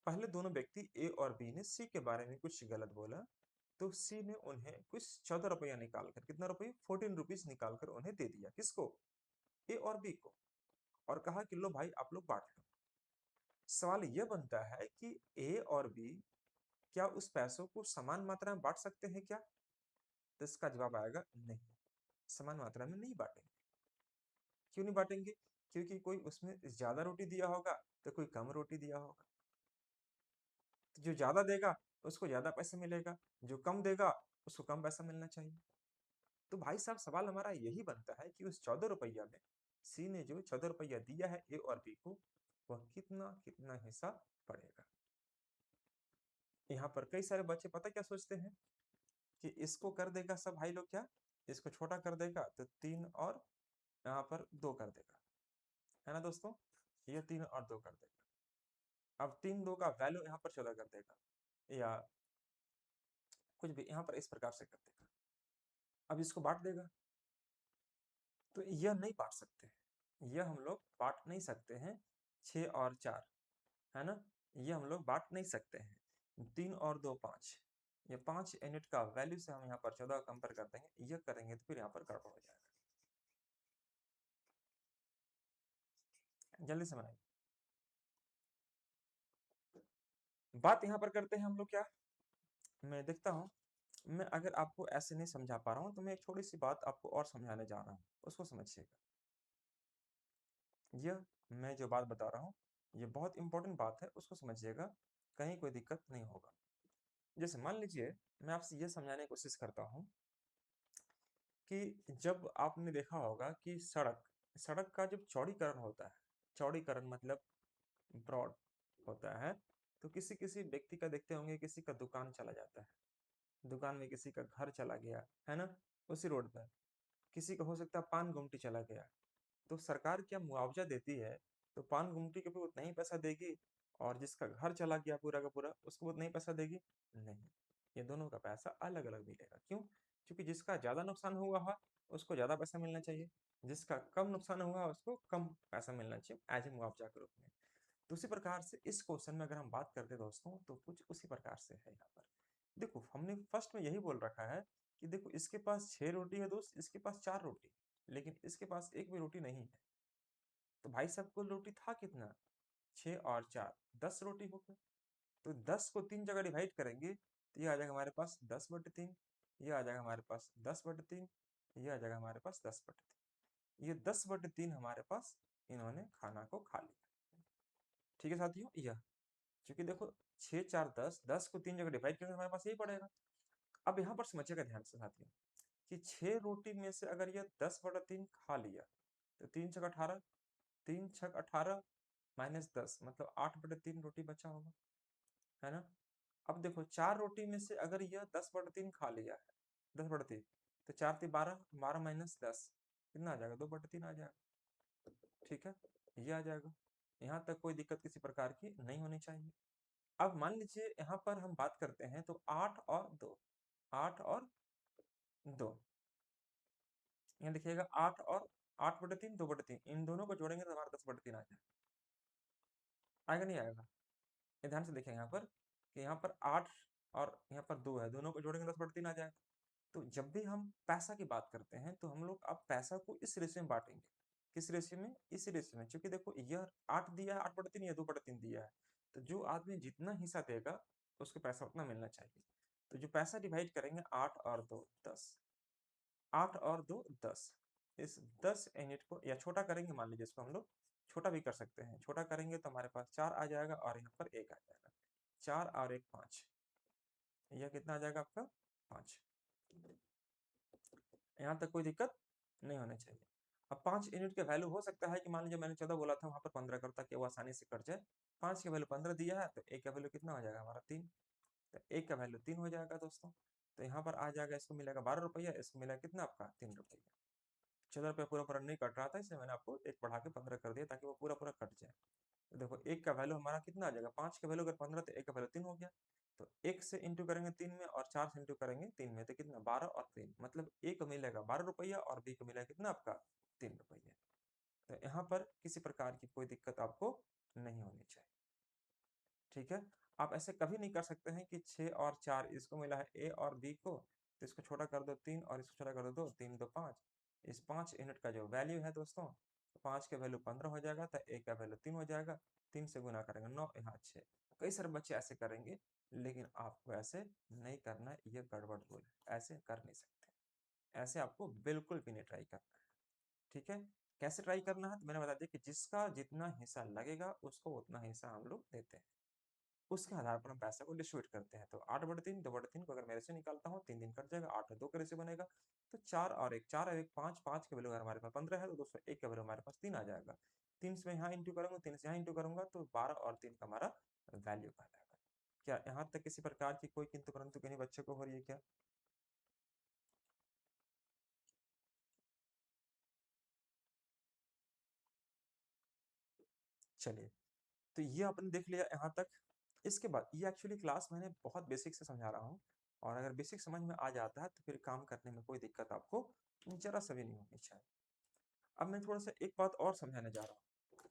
पहले दोनों व्यक्ति ए और बी ने सी के बारे में कुछ गलत बोला, तो सी ने उन्हें कुछ 14 रुपया निकालकर, कितना रुपये? 14 रुपीज निकालकर उन्हें दे दिया। किसको? ए और बी को। और कहा कि लो भाई आप लोग बांट लो। सवाल यह बनता है कि ए और बी क्या उस पैसों को समान मात्रा में बांट सकते हैं क्या? तो इसका जवाब आएगा नहीं, समान मात्रा में नहीं बांटेंगे। क्यों नहीं बांटेंगे? क्योंकि कोई उसमें ज्यादा रोटी दिया होगा तो कोई कम रोटी दिया होगा। तो जो ज्यादा देगा उसको ज्यादा पैसा मिलेगा, जो कम देगा उसको कम पैसा मिलना चाहिए। तो भाई साहब सवाल हमारा यही बनता है कि उस 14 रुपया में सी ने जो 14 रुपया दिया है ए और बी को, वह कितना कितना हिस्सा पड़ेगा। यहाँ पर कई सारे बच्चे पता क्या सोचते हैं कि इसको कर देगा सब भाई लोग क्या, इसको छोटा कर देगा तो 3 और यहाँ पर 2 कर देगा, है ना दोस्तों? ये 3 और 2 कर देगा। अब 3 2 का वैल्यू यहाँ पर 14 कर देगा, या कुछ भी यहाँ पर इस प्रकार से कर देगा। अब इसको बांट देगा, तो यह नहीं बांट सकते हैं, यह हम लोग बांट नहीं सकते हैं। 6 और 4, है ना, ये हम लोग बांट नहीं सकते हैं। 3 और 2 5, ये 5 यूनिट का वैल्यू से हम यहाँ पर 14 कंपेयर कर देंगे, यह करेंगे तो फिर यहाँ पर गड़बड़ हो जाएगा। जल्दी से बनाइए। बात यहाँ पर करते हैं हम लोग क्या, मैं देखता हूँ, मैं अगर आपको ऐसे नहीं समझा पा रहा हूँ तो मैं एक छोटी सी बात आपको और समझाने जा रहा हूँ, उसको समझिएगा। यह मैं जो बात बता रहा हूँ ये बहुत इंपॉर्टेंट बात है, उसको समझिएगा, कहीं कोई दिक्कत नहीं होगा। जैसे मान लीजिए मैं आपसे यह समझाने की कोशिश करता हूँ कि जब आपने देखा होगा कि सड़क सड़क का जब चौड़ीकरण होता है, चौड़ीकरण मतलब ब्रॉड होता है, तो किसी किसी व्यक्ति का देखते होंगे, किसी का दुकान चला जाता है, दुकान में किसी का घर चला गया है ना, उसी रोड पर किसी का हो सकता है पान गुमटी चला गया। तो सरकार क्या मुआवजा देती है? तो पान गुमटी के भी उतना ही पैसा देगी, और जिसका घर चला गया पूरा का पूरा उसको उतना ही पैसा देगी? नहीं, ये दोनों का पैसा अलग अलग मिलेगा। क्यों? क्योंकि जिसका ज्यादा नुकसान हुआ है उसको ज्यादा पैसा मिलना चाहिए, जिसका कम नुकसान हुआ उसको कम पैसा मिलना चाहिए एज ए मुआवजा के रूप में। तो उसी प्रकार से इस क्वेश्चन में अगर हम बात करते हैं दोस्तों, तो कुछ उसी प्रकार से है यहाँ पर। देखो हमने फर्स्ट में यही बोल रखा है कि देखो इसके पास 6 रोटी है दोस्त, इसके पास 4 रोटी, लेकिन इसके पास एक भी रोटी नहीं है। तो भाई साहब कुल रोटी था कितना? 6 और 4, 10 रोटी हो गए। तो 10 को 3 जगह डिवाइड करेंगे तो ये आ जाएगा हमारे पास 10/3, ये आ जाएगा हमारे पास 10/3, ये आ जाएगा हमारे पास 10/3। ये 10/3 हमारे पास इन्होंने खाना को खा लिया। ठीक है साथियों, यह क्योंकि देखो 6 4 10, 10 को 3 जगह डिवाइड करेंगे हमारे पास यही पड़ेगा। अब यहाँ पर समझिएगा ध्यान से साथियों कि 6 रोटी में से अगर ये 10/3 खा लिया तो 3 छक 18, 3 छक 18 माइनस 10 मतलब 8/3 रोटी बचा होगा, है ना। अब देखो 4 रोटी में से अगर यह 10/3 खा लिया है, 10/3 तो 4 3 12, 12 माइनस 10 कितना आ जाएगा, 2/3 आ जाएगा। ठीक है, ये आ जाएगा। यहाँ तक कोई दिक्कत किसी प्रकार की नहीं होनी चाहिए। अब मान लीजिए यहाँ पर हम बात करते हैं तो 8 और 2, 8 और 2, यहाँ देखिएगा 8 और 8/3, 2/3 इन दोनों को जोड़ेंगे तो हमारा 10/3 आ जाएगा। आएगा नहीं आएगा, ये ध्यान से देखेंगे यहाँ पर कि यहाँ पर 8 और यहाँ पर 2 है, दोनों को जोड़ेंगे 10/3 आ जाएगा। तो जब भी हम पैसा की बात करते हैं तो हम लोग अब पैसा को इस रेशियो में बांटेंगे। किस रेशियो में, इस रेशियो में, क्योंकि देखो यह 8 दिया है, 8/3 या 2/3 दिया है, तो जो आदमी जितना हिस्सा देगा उसको पैसा उतना मिलना चाहिए। तो जो पैसा डिवाइड करेंगे 8 और 2 10, 8 और 2 10, इस 10 यूनिट को या छोटा करेंगे, मान लीजिए इसको हम लोग छोटा भी कर सकते हैं, छोटा करेंगे तो हमारे पास 4 आ जाएगा और यहाँ पर 1 आ जाएगा, 4 और 1 5, यह कितना आ जाएगा आपका 5। यहाँ तक कोई दिक्कत नहीं होनी चाहिए। अब 5 यूनिट का वैल्यू हो सकता है कि मान लीजिए मैंने 14 बोला था वहां पर 15 करता कि वो आसानी से कट जाए। 5 का वैल्यू 15 दिया है तो एक का वैल्यू कितना हो जाएगा हमारा 3, तो एक का वैल्यू 3 हो जाएगा दोस्तों। तो यहाँ पर आ जाएगा, इसको मिलेगा 12 रुपया, इसको मिला कितना आपका 3 रुपया। 14 रुपया पूरा पूरा नहीं कट रहा था, इसलिए मैंने आपको एक बढ़ा के 15 कर दिया ताकि वो पूरा पूरा कट जाए। तो देखो एक का वैल्यू हमारा कितना आ जाएगा, 5 का वैल्यू अगर 15 तो एक का वैल्यू 3 हो गया। तो एक से इंटू करेंगे 3 में और 4 से इंटू करेंगे 3 में, तो कितना 12 और 3 मतलब ए को मिलेगा 12 रुपया और बी को मिलेगा कितना आपका 3 रुपया। तो यहाँ पर किसी प्रकार की कोई दिक्कत आपको नहीं होनी चाहिए। ठीक है, आप ऐसे कभी नहीं कर सकते हैं कि 6 और 4 इसको मिला है ए और बी को, तो इसको छोटा कर दो 3 और इसको छोटा कर दो 2, 3 2 5। इस 5 यूनिट का जो वैल्यू है दोस्तों, तो 5 का वैल्यू 15 हो जाएगा, तो ए का वैल्यू 3 हो जाएगा, 3 से गुना करेंगे 9, यहाँ 6। कई सारे बच्चे ऐसे करेंगे, लेकिन आपको ऐसे नहीं करना है, ये गड़बड़ रूल है, ऐसे कर नहीं सकते। ऐसे आपको बिल्कुल भी नहीं ट्राई करना है। ठीक है, कैसे ट्राई करना है तो मैंने बता दिया कि जिसका जितना हिस्सा लगेगा उसको उतना हिस्सा हम लोग देते हैं, उसके आधार पर हम पैसा को डिस्ट्रीब्यूट करते हैं। तो 8/3, 2/3 को अगर मेरे से निकालता हूँ 3 दिन कट जाएगा, 8 और 2 के रेशियो बनेगा, तो 4 और 1, 4 और 1 5, 5 के वैल्यू अगर हमारे पास 15 है तो दोस्तों 1 का वैल्यू हमारे पास 3 आ जाएगा। 3 से मैं यहाँ इंटू करूंगा, 3 से यहाँ इंटू करूंगा, तो 12 और 3 का हमारा वैल्यू आ जाएगा। क्या यहाँ तक किसी प्रकार की कोई किंतु परंतु किन्हीं बच्चे को हो रही है क्या? चलिए, तो ये आपने देख लिया यहाँ तक। इसके बाद ये एक्चुअली क्लास मैंने बहुत बेसिक से समझा रहा हूँ, और अगर बेसिक समझ में आ जाता है तो फिर काम करने में कोई दिक्कत आपको जरा सा भी नहीं होनी चाहिए। अब मैं थोड़ा सा एक बात और समझाने जा रहा हूँ,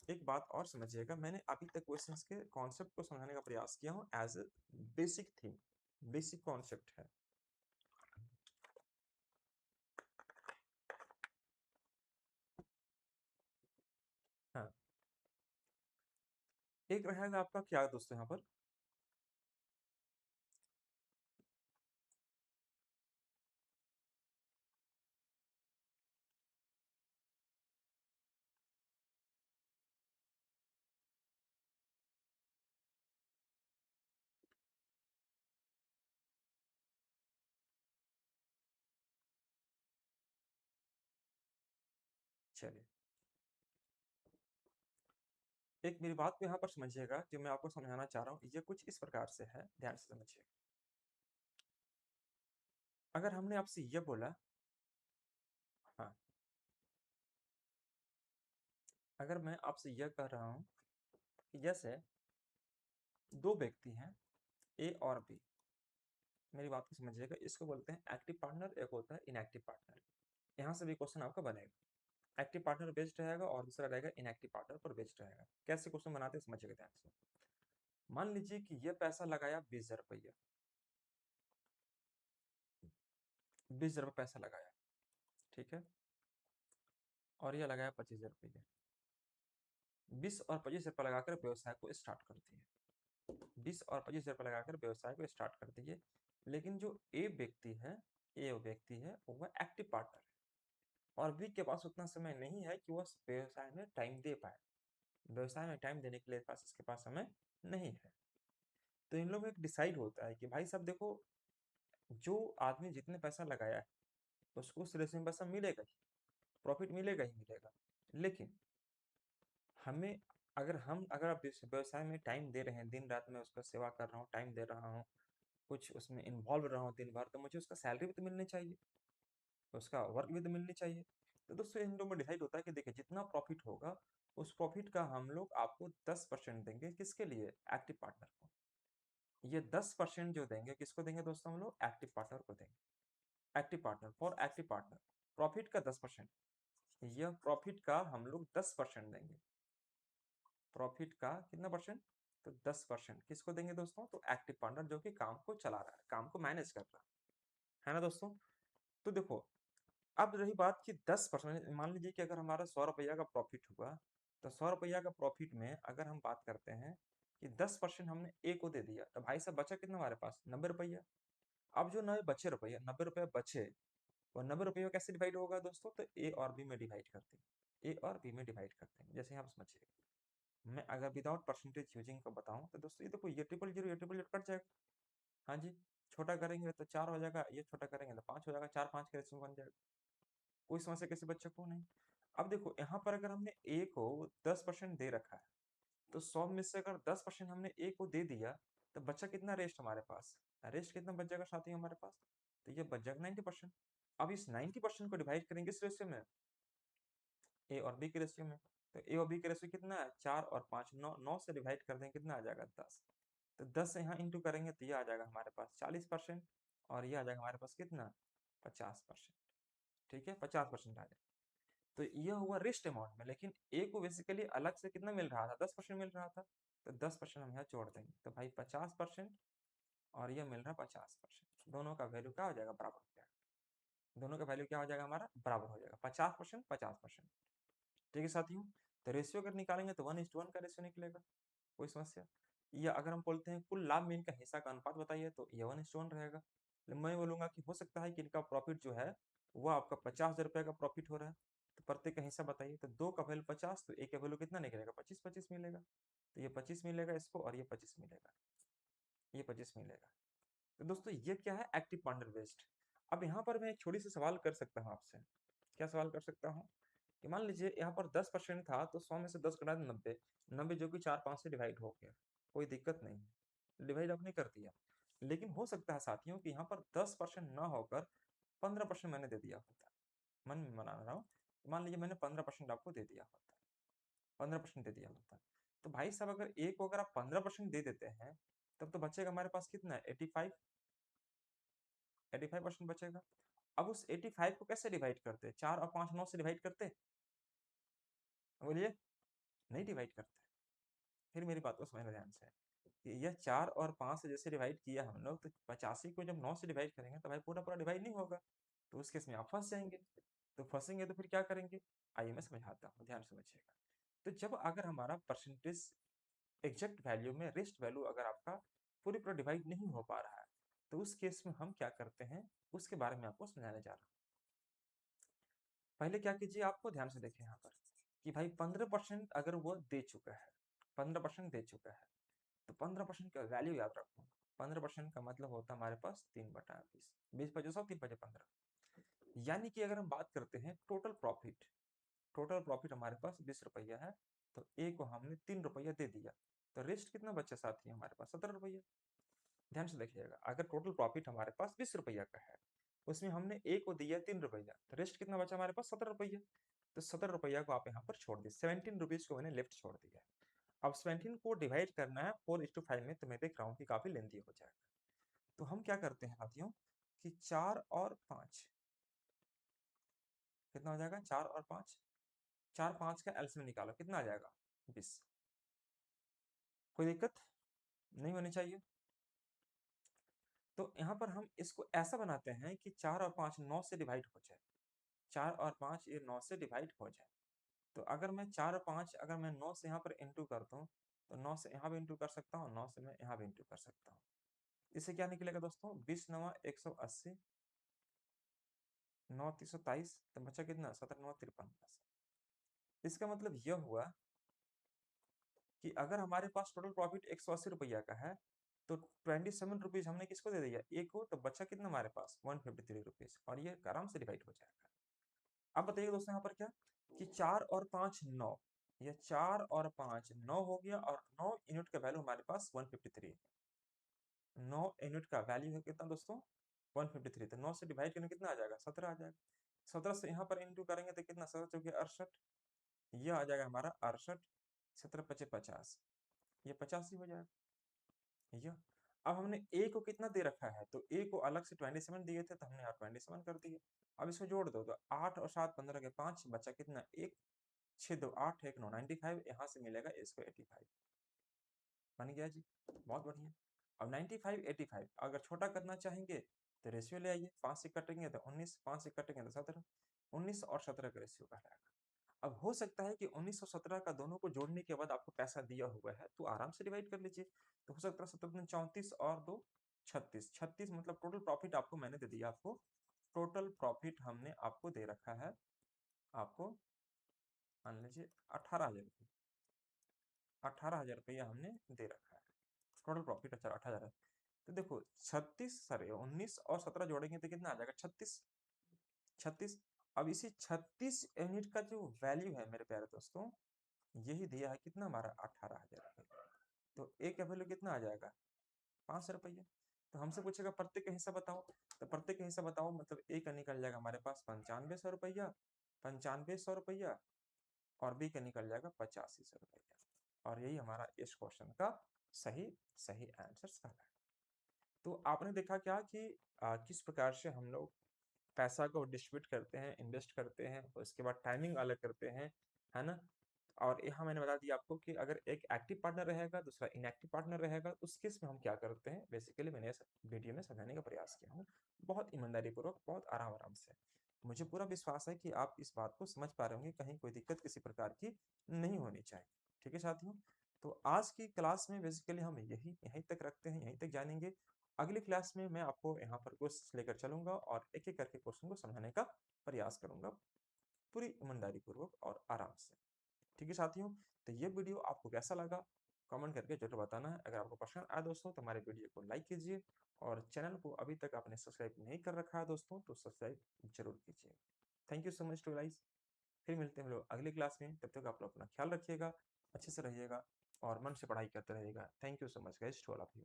एक बात और समझिएगा। मैंने अभी तक क्वेश्चंस के कॉन्सेप्ट को समझाने का प्रयास किया हूँ as a basic thing, basic concept है। हाँ, एक रहेगा आपका क्या दोस्तों यहाँ पर, चलिए एक मेरी बात को यहाँ पर समझिएगा, जो मैं आपको समझाना चाह रहा हूँ ये कुछ इस प्रकार से है, ध्यान से समझिएगा। अगर हमने आपसे ये बोला, हाँ, अगर मैं आपसे यह कह रहा हूँ कि जैसे दो व्यक्ति हैं ए और बी, मेरी बात को समझिएगा, इसको बोलते हैं एक्टिव पार्टनर, एक होता है इनएक्टिव पार्टनर। यहाँ से भी क्वेश्चन आपका बनेगा, एक्टिव पार्टनर बेस्ड रहेगा और दूसरा रहेगा इनएक्टिव पार्टनर पर बेस्ड रहेगा। कैसे क्वेश्चन बनाते हैं समझिएगा ध्यान से। मान लीजिए कि यह पैसा लगाया 20,000 रुपया, 20,000 रुपये पैसा लगाया, ठीक है, और यह लगाया 25,000 रुपया। 20 और 25,000 रुपये लगाकर व्यवसाय को स्टार्ट कर दिए, 20 और 25,000 रुपये लगाकर व्यवसाय को स्टार्ट कर दिए। लेकिन जो ए व्यक्ति है, ए व्यक्ति है वह एक्टिव पार्टनर है, और बी के पास उतना समय नहीं है कि वह व्यवसाय में टाइम दे पाए, व्यवसाय में टाइम देने के लिए पास इसके पास समय नहीं है। तो इन लोगों में एक डिसाइड होता है कि भाई साहब देखो, जो आदमी जितने पैसा लगाया है उसको उस रेशियो में पैसा मिलेगा ही, प्रॉफिट मिलेगा ही मिलेगा। लेकिन हमें, अगर आप इस व्यवसाय में टाइम दे रहे हैं, दिन रात में उसका सेवा कर रहा हूँ, टाइम दे रहा हूँ, कुछ उसमें इन्वॉल्व रहा हूँ दिन भर, तो मुझे उसका सैलरी भी तो मिलनी चाहिए, उसका वर्क भी तो मिलनी चाहिए। तो दोस्तों इन लोगों में डिसाइड होता है कि देखिए जितना प्रॉफिट होगा, उस प्रॉफिट का हम लोग आपको 10% देंगे। किसके लिए? एक्टिव पार्टनर को। ये 10% जो देंगे किसको देंगे दोस्तों? हम लोग एक्टिव पार्टनर को देंगे। Active partner, for active partner, profit का 10%। यह प्रॉफिट का हम लोग 10% देंगे। प्रॉफिट का कितना परसेंट? तो 10% किसको देंगे दोस्तों? तो एक्टिव पार्टनर, जो कि काम को चला रहा है, काम को मैनेज कर रहा है ना दोस्तों। तो देखो, अब रही बात कि 10%, मान लीजिए कि अगर हमारा 100 रुपया का प्रॉफिट हुआ, तो 100 रुपया का प्रॉफिट में अगर हम बात करते हैं कि 10% हमने ए को दे दिया, तो भाई साहब बचा कितना हमारे पास? 90 रुपया। अब जो नए बचे रुपये, 90 रुपये बचे, और 90 रुपये कैसे डिवाइड होगा दोस्तों? तो ए और बी में डिवाइड करते हैं, ए और बी में डिवाइड करते हैं, जैसे आप समझिए। मैं अगर विदाउट परसेंटेज यूजिंग को बताऊं तो दोस्तों, ये देखो, ये ट्रिपल जीरो, ये ट्रिपल जीरो कट जाएगा। हाँ जी, छोटा करेंगे तो 4 हो जाएगा, ये छोटा करेंगे तो 5 हो जाएगा, 4 5 के रेशियो में बन जाएगा। कोई समस्या किसी बच्चे को नहीं। अब देखो यहाँ पर अगर हमने ए को 10% दे रखा है, तो 100 में से अगर 10% हमने ए को दे दिया, तो बच्चा कितना रेस्ट हमारे पास? रेस्ट कितना बच जाएगा साथी हमारे पास? तो ये बच जाएगा 90%। अब इस 90% को डिवाइड करेंगे इस रेशियो में, ए और बी के रेशियो में। तो ए और बी के रेशियो कितना है? 4 और 5, 9, 9 से डिवाइड कर देंगे, कितना आ जाएगा? 10। तो 10 से यहाँ इंटू करेंगे तो ये आ जाएगा हमारे पास 40%, और ये आ जाएगा हमारे पास कितना? 50%। ठीक है, 50% आ जाएगा। तो यह हुआ रिस्ट अमाउंट में, लेकिन ए को बेसिकली अलग से कितना मिल रहा था? 10% मिल रहा था। तो 10% हम यहाँ जोड़ देंगे, तो भाई 50%, और यह मिल रहा है 50%। दोनों का वैल्यू क्या हो जाएगा? बराबर हो जाएगा। दोनों का वैल्यू क्या हो जाएगा हमारा? बराबर हो जाएगा, 50% 50%। ठीक है साथियों। तो रेशियो अगर निकालेंगे तो 1:1 का रेशियो निकलेगा। कोई समस्या? या अगर हम बोलते हैं कुल लाभ में इनका हिस्सा का अनुपात बताइए, तो ये 1:1 रहेगा। मैं बोलूंगा कि हो सकता है कि इनका प्रॉफिट जो है वो आपका 50,000 रुपये का प्रॉफिट हो रहा है, तो प्रत्येक का हिस्सा बताइए। तो दो का वैल्यू 50, तो एक का वैल्यू कितना निकलेगा? 25 मिलेगा। तो ये 25 मिलेगा इसको, और ये 25 मिलेगा, ये 25 मिलेगा। तो दोस्तों ये क्या है? Active partner based. अब यहाँ पर मैं एक छोटी सी सवाल कर सकता हूँ आपसे। क्या सवाल कर सकता हूँ? कि मान लीजिए यहाँ पर 10% था, तो 100 में से 10 घटा 90, 90 जो कि 4 5 से डिवाइड हो गया, कोई दिक्कत नहीं है, डिवाइड आपने कर दिया। लेकिन हो सकता है साथियों कि यहाँ पर 10% ना होकर 15% मैंने दे दिया होता। मन में मना रहा हूँ, मान लीजिए मैंने 15% आपको दे दिया होता, 15% दे दिया होता। तो भाई साहब अगर ए को अगर आप 15% दे देते हैं, तब तो बचेगा हमारे पास कितना? 85, 85% बचेगा। अब उस 85 को कैसे डिवाइड करते? 4 और 5 9 से डिवाइड करते? बोलिए, नहीं डिवाइड करते। फिर मेरी बात को समझना ध्यान से, कि यह 4 और 5 से जैसे डिवाइड किया हम लोग, तो 85 को जब 9 से डिवाइड करेंगे तो भाई पूरा पूरा डिवाइड नहीं होगा। तो उस केस में आप फंस जाएंगे। तो फंसेंगे तो फिर क्या करेंगे? आइए मैं समझाता हूँ, ध्यान से समझिएगा। तो जब अगर हमारा परसेंटेज एग्जैक्ट वैल्यू में रेस्ट वैल्यू अगर आपका पूरी पूरा डिवाइड नहीं हो पा रहा है, तो उस केस में हम क्या करते हैं, उसके बारे में आपको समझाने जा रहा हूँ। पहले क्या कीजिए, आपको ध्यान से देखें यहाँ पर, कि भाई 15% अगर वो दे चुका है, 15% दे चुका है, तो 15% का वैल्यू याद रखो। 15% का मतलब होता है हमारे पास 3/20, 20 × 100, 3/15। यानी कि अगर हम बात करते हैं टोटल प्रॉफिट, टोटल प्रॉफिट हमारे पास 20 रुपया है, तो ए को हमने 3 रुपया दे दिया, तो रेस्ट कितना बचा साथी हमारे पास? 17 रुपया। ध्यान से देखिएगा, अगर टोटल प्रॉफिट हमारे पास 20 रुपया का है, उसमें हमने ए को दिया 3 रुपया, तो रेस्ट कितना बचा हमारे पास? 17 रुपया। तो 17 रुपया को आप यहाँ पर छोड़ दिए, 17 रुपीज को मैंने लेफ्ट छोड़ दिया। अब 17 को डिवाइड करना है 4:5 में, तो मैं देख रहा हूँ कि काफी लेंथी हो जाएगा। तो हम क्या करते हैं साथियों, कि 4 और 5 कितना हो जाएगा? 4 और 5, 4 5 का एलसीएम निकालो, कितना आ जाएगा? 20। कोई दिक्कत नहीं होनी चाहिए। तो यहाँ पर हम इसको ऐसा बनाते हैं कि 4 और 5 9 से डिवाइड हो जाए, 4 और 5 ये 9 से डिवाइड हो जाए। तो अगर मैं 4 और 5 अगर मैं 9 से यहाँ पर इंटू करता हूँ, तो 9 से यहाँ भी इंटू कर सकता हूँ, 9 से मैं यहाँ भी इंटू कर सकता हूँ। इससे क्या निकलेगा दोस्तों? 20 9 180, 9 327, तो बचा कितना? 17 9 53। इसका मतलब यह हुआ कि अगर हमारे पास टोटल प्रॉफिट 180 रुपया का है, तो 27 रुपीज हमने किसको दे दिया, ए को, तो बचा कितना हमारे पास 153 रुपीज, और ये आराम से डिवाइड हो जाएगा। अब बताइए दोस्तों यहाँ पर क्या कि 4 और 5 9, ये 4 और 5 9 हो गया, और 9 यूनिट का वैल्यू हमारे पास 153, 9 यूनिट का वैल्यू है कितना दोस्तों 153, तो 9 से डिवाइड करने कितना आ जाएगा 17 आ जाएगा। 17 से यहाँ पर इंटू करेंगे तो कितना 17 चौके 68, ये आ जाएगा हमारा 68, 17 पचे 50, ये 50 ही हो जाएगा। यह अब हमने ए को कितना दे रखा है, तो ए को अलग से 27 दिए थे, तो हमने यहाँ 27 कर दिए। अब इसको जोड़ दो, तो 8 और 7 15 के 5 बचा कितना 1, 6 2 8 1 9 95, यहाँ से मिलेगा ए इसको 85, बन गया जी, बहुत बढ़िया। अब 95 85 अगर छोटा करना चाहेंगे तो रेशियो ले आइए, 5 से कटेंगे तो 19, 5 से कटेंगे तो 17, 19 और 17 का रेशियो कहलाएगा। अब हो सकता है कि 19 और 17 का दोनों को जोड़ने के बाद आपको पैसा दिया हुआ है, तो आराम से डिवाइड कर लीजिए, तो हो सकता है 17 34 और 2 36, 36 मतलब टोटल प्रॉफिट आपको मैंने दे दिया, आपको टोटल प्रॉफिट हमने आपको दे रखा है, आपको मान लीजिए 18,000 रुपये, 18,000 रुपया हमने दे रखा है, टोटल प्रॉफिट 18,000 है। तो देखो 36 सॉरी 19 और 17 जोड़ेंगे तो कितना आ जाएगा 36, 36। अब इसी 36 यूनिट का जो वैल्यू है मेरे प्यारे दोस्तों, यही दिया है कितना हमारा 18,000 रुपये, तो ए का वैल्यू कितना आ जाएगा 5 रुपये। तो हमसे पूछेगा प्रत्येक का हिस्सा बताओ, तो प्रत्येक का हिस्सा बताओ मतलब ए का निकल जाएगा हमारे पास 9500 रुपया, 9500 रुपया, और बी का निकल जाएगा 8500 रुपया, और यही हमारा इस क्वेश्चन का सही सही आंसर कहलाएगा। तो आपने देखा क्या कि किस प्रकार से हम लोग पैसा को डिस्ट्रीब्यूट करते हैं, इन्वेस्ट करते हैं, उसके बाद टाइमिंग अलग करते हैं, है ना। और यहाँ मैंने बता दिया आपको कि अगर एक एक्टिव पार्टनर रहेगा, दूसरा इनएक्टिव पार्टनर रहेगा, उस केस में हम क्या करते हैं, बेसिकली मैंने इस वीडियो में समझाने का प्रयास किया हूँ, बहुत ईमानदारी पूर्वक, बहुत आराम आराम से। मुझे पूरा विश्वास है कि आप इस बात को समझ पा रहे होंगे, कहीं कोई दिक्कत किसी प्रकार की नहीं होनी चाहिए। ठीक है साथियों, तो आज की क्लास में बेसिकली हम यहीं तक रखते हैं, यहीं तक जानेंगे। अगली क्लास में मैं आपको यहाँ पर क्वेश्चन लेकर चलूंगा और एक एक करके क्वेश्चन को समझाने का प्रयास करूंगा, पूरी ईमानदारी पूर्वक और आराम से। ठीक है साथियों, तो ये वीडियो आपको कैसा लगा कमेंट करके जरूर बताना है। अगर आपको पसंद आया दोस्तों तो हमारे वीडियो को लाइक कीजिए, और चैनल को अभी तक आपने सब्सक्राइब नहीं कर रखा है दोस्तों तो सब्सक्राइब जरूर कीजिए। Thank you so much to guys, फिर मिलते हैं हम लोग अगली क्लास में, तब तक आप लोग अपना ख्याल रखिएगा, अच्छे से रहिएगा और मन से पढ़ाई करते रहिएगा। Thank you so much guys to all of you.